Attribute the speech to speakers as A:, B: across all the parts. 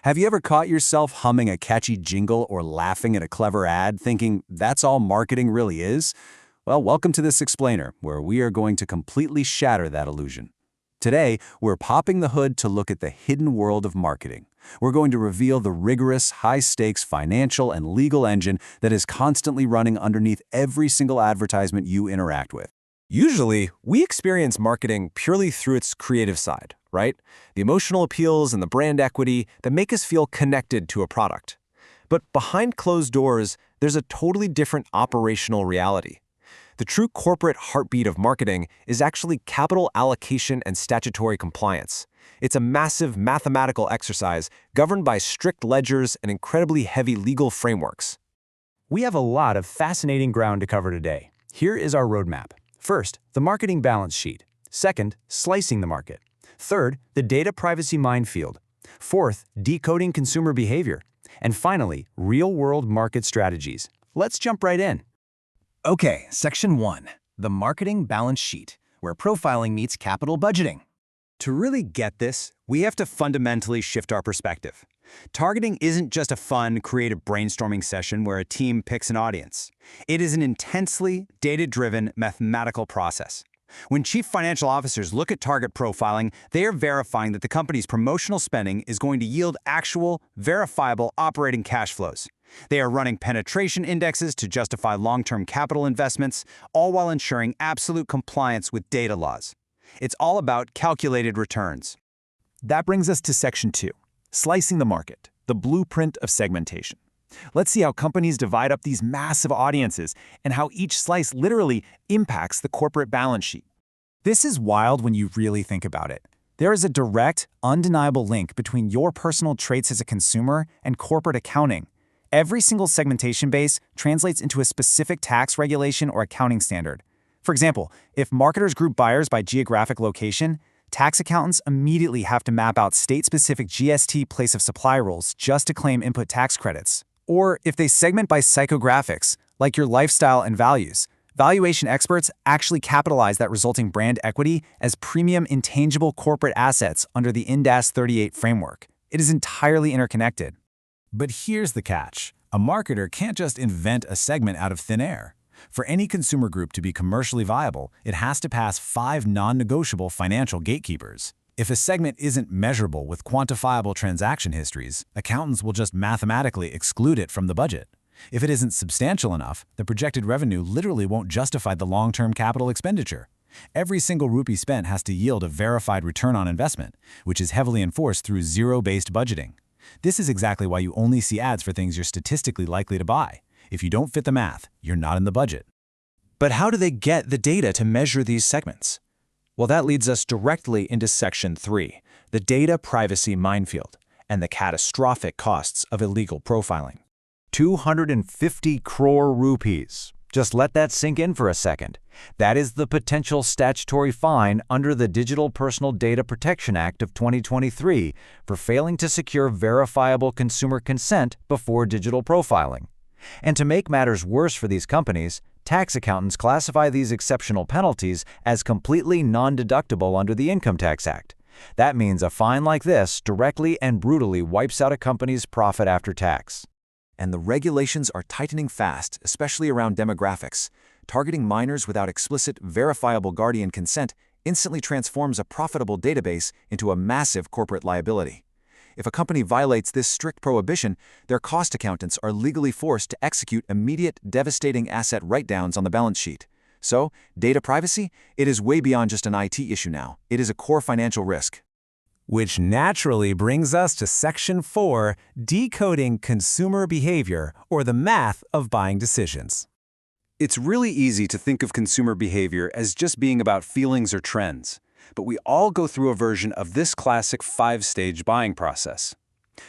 A: Have you ever caught yourself humming a catchy jingle or laughing at a clever ad, thinking that's all marketing really is? Well, welcome to this explainer, where we are going to completely shatter that illusion. Today, we're popping the hood to look at the hidden world of marketing. We're going to reveal the rigorous, high-stakes financial and legal engine that is constantly running underneath every single advertisement you interact with.
B: Usually, we experience marketing purely through its creative side, right? The emotional appeals and the brand equity that make us feel connected to a product. But behind closed doors, there's a totally different operational reality. The true corporate heartbeat of marketing is actually capital allocation and statutory compliance. It's a massive mathematical exercise governed by strict ledgers and incredibly heavy legal frameworks.
A: We have a lot of fascinating ground to cover today. Here is our roadmap. First, the marketing balance sheet. Second, slicing the market. Third, the data privacy minefield. Fourth, decoding consumer behavior. And finally, real-world market strategies. Let's jump right in.
C: Okay, Section 1, the marketing balance sheet, where profiling meets capital budgeting.
A: To really get this, we have to fundamentally shift our perspective. Targeting isn't just a fun, creative brainstorming session where a team picks an audience. It is an intensely data-driven mathematical process. When chief financial officers look at target profiling, they are verifying that the company's promotional spending is going to yield actual, verifiable operating cash flows. They are running penetration indexes to justify long-term capital investments, all while ensuring absolute compliance with data laws. It's all about calculated returns.
D: That brings us to Section 2, slicing the market, the blueprint of segmentation. Let's see how companies divide up these massive audiences and how each slice literally impacts the corporate balance sheet. This is wild when you really think about it. There is a direct, undeniable link between your personal traits as a consumer and corporate accounting. Every single segmentation base translates into a specific tax regulation or accounting standard. For example, if marketers group buyers by geographic location, tax accountants immediately have to map out state-specific GST place of supply rules just to claim input tax credits. Or if they segment by psychographics, like your lifestyle and values, valuation experts actually capitalize that resulting brand equity as premium intangible corporate assets under the IND AS 38 framework. It is entirely interconnected.
E: But here's the catch. A marketer can't just invent a segment out of thin air. For any consumer group to be commercially viable, it has to pass 5 non-negotiable financial gatekeepers. If a segment isn't measurable with quantifiable transaction histories, accountants will just mathematically exclude it from the budget. If it isn't substantial enough, the projected revenue literally won't justify the long-term capital expenditure. Every single rupee spent has to yield a verified return on investment, which is heavily enforced through zero-based budgeting. This is exactly why you only see ads for things you're statistically likely to buy. If you don't fit the math, you're not in the budget.
D: But how do they get the data to measure these segments? Well, that leads us directly into Section 3, the data privacy minefield, and the catastrophic costs of illegal profiling.
F: 250 crore rupees. Just let that sink in for a second. That is the potential statutory fine under the Digital Personal Data Protection Act of 2023 for failing to secure verifiable consumer consent before digital profiling. And to make matters worse for these companies, tax accountants classify these exceptional penalties as completely non-deductible under the Income Tax Act. That means a fine like this directly and brutally wipes out a company's profit after tax.
B: And the regulations are tightening fast, especially around demographics. Targeting minors without explicit, verifiable guardian consent instantly transforms a profitable database into a massive corporate liability. If a company violates this strict prohibition, their cost accountants are legally forced to execute immediate, devastating asset write-downs on the balance sheet. So, data privacy? It is way beyond just an IT issue now. It is a core financial risk.
E: Which naturally brings us to Section 4, decoding consumer behavior, or the math of buying decisions.
A: It's really easy to think of consumer behavior as just being about feelings or trends, but we all go through a version of this classic 5-stage buying process.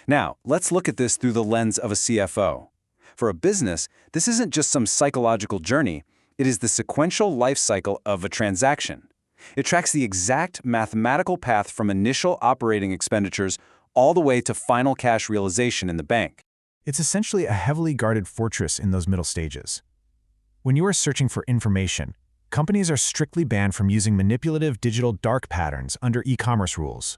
A: Now, let's look at this through the lens of a CFO. For a business, this isn't just some psychological journey, it is the sequential life cycle of a transaction. It tracks the exact mathematical path from initial operating expenditures all the way to final cash realization in the bank.
D: It's essentially a heavily guarded fortress in those middle stages. When you are searching for information, companies are strictly banned from using manipulative digital dark patterns under e-commerce rules.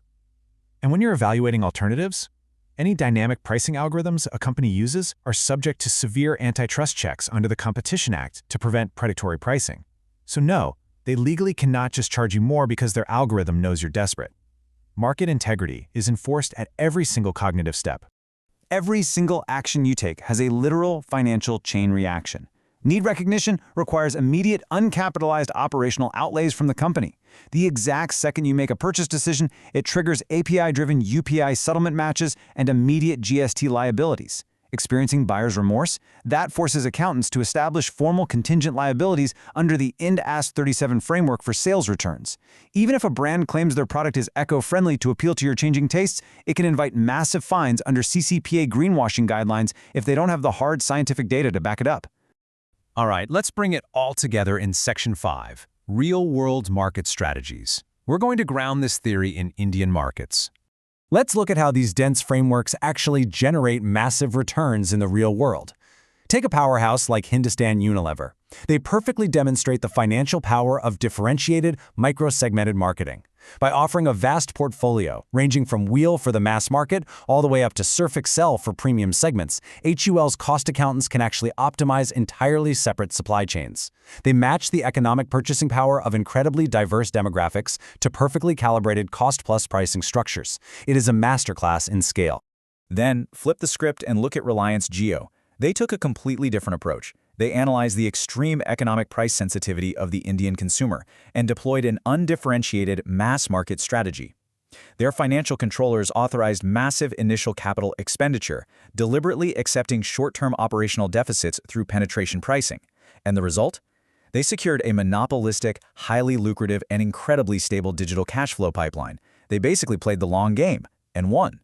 D: And when you're evaluating alternatives,
E: Any dynamic pricing algorithms a company uses are subject to severe antitrust checks under the Competition Act to prevent predatory pricing. So no, they legally cannot just charge you more because their algorithm knows you're desperate. Market integrity is enforced at every single cognitive step.
A: Every single action you take has a literal financial chain reaction. Need recognition requires immediate uncapitalized operational outlays from the company. The exact second you make a purchase decision, it triggers API-driven UPI settlement matches and immediate GST liabilities. Experiencing buyer's remorse? That forces accountants to establish formal contingent liabilities under the IND-AS 37 framework for sales returns. Even if a brand claims their product is eco-friendly to appeal to your changing tastes, it can invite massive fines under CCPA greenwashing guidelines if they don't have the hard scientific data to back it up.
E: All right, let's bring it all together in Section 5, Real-World Market Strategies. We're going to ground this theory in Indian markets. Let's look at how these dense frameworks actually generate massive returns in the real world. Take a powerhouse like Hindustan Unilever. They perfectly demonstrate the financial power of differentiated, micro-segmented marketing. By offering a vast portfolio, ranging from Wheel for the mass market all the way up to Surf Excel for premium segments, HUL's cost accountants can actually optimize entirely separate supply chains. They match the economic purchasing power of incredibly diverse demographics to perfectly calibrated cost-plus pricing structures. It is a masterclass in scale.
G: Then, flip the script and look at Reliance Jio. They took a completely different approach. They analyzed the extreme economic price sensitivity of the Indian consumer and deployed an undifferentiated mass market strategy. Their financial controllers authorized massive initial capital expenditure, deliberately accepting short-term operational deficits through penetration pricing. And the result? They secured a monopolistic, highly lucrative, and incredibly stable digital cash flow pipeline. They basically played the long game and won.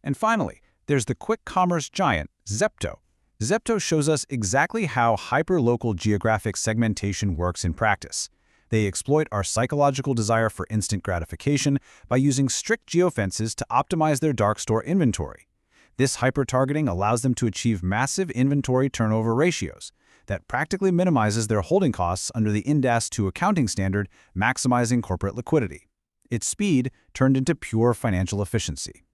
E: And finally, there's the quick commerce giant, Zepto. Zepto shows us exactly how hyper-local geographic segmentation works in practice. They exploit our psychological desire for instant gratification by using strict geofences to optimize their dark store inventory. This hyper-targeting allows them to achieve massive inventory turnover ratios that practically minimizes their holding costs under the IND-AS 2 accounting standard, maximizing corporate liquidity. Its speed turned into pure financial efficiency.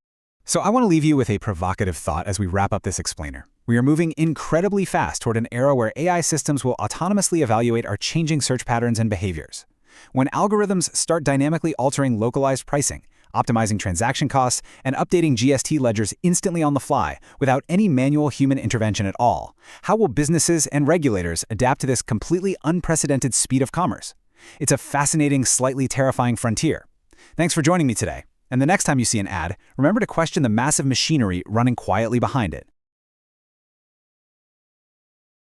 E: So I want to leave you with a provocative thought as we wrap up this explainer. We are moving incredibly fast toward an era where AI systems will autonomously evaluate our changing search patterns and behaviors. When algorithms start dynamically altering localized pricing, optimizing transaction costs, and updating GST ledgers instantly on the fly without any manual human intervention at all, how will businesses and regulators adapt to this completely unprecedented speed of commerce? It's a fascinating, slightly terrifying frontier. Thanks for joining me today. And the next time you see an ad, remember to question the massive machinery running quietly behind it.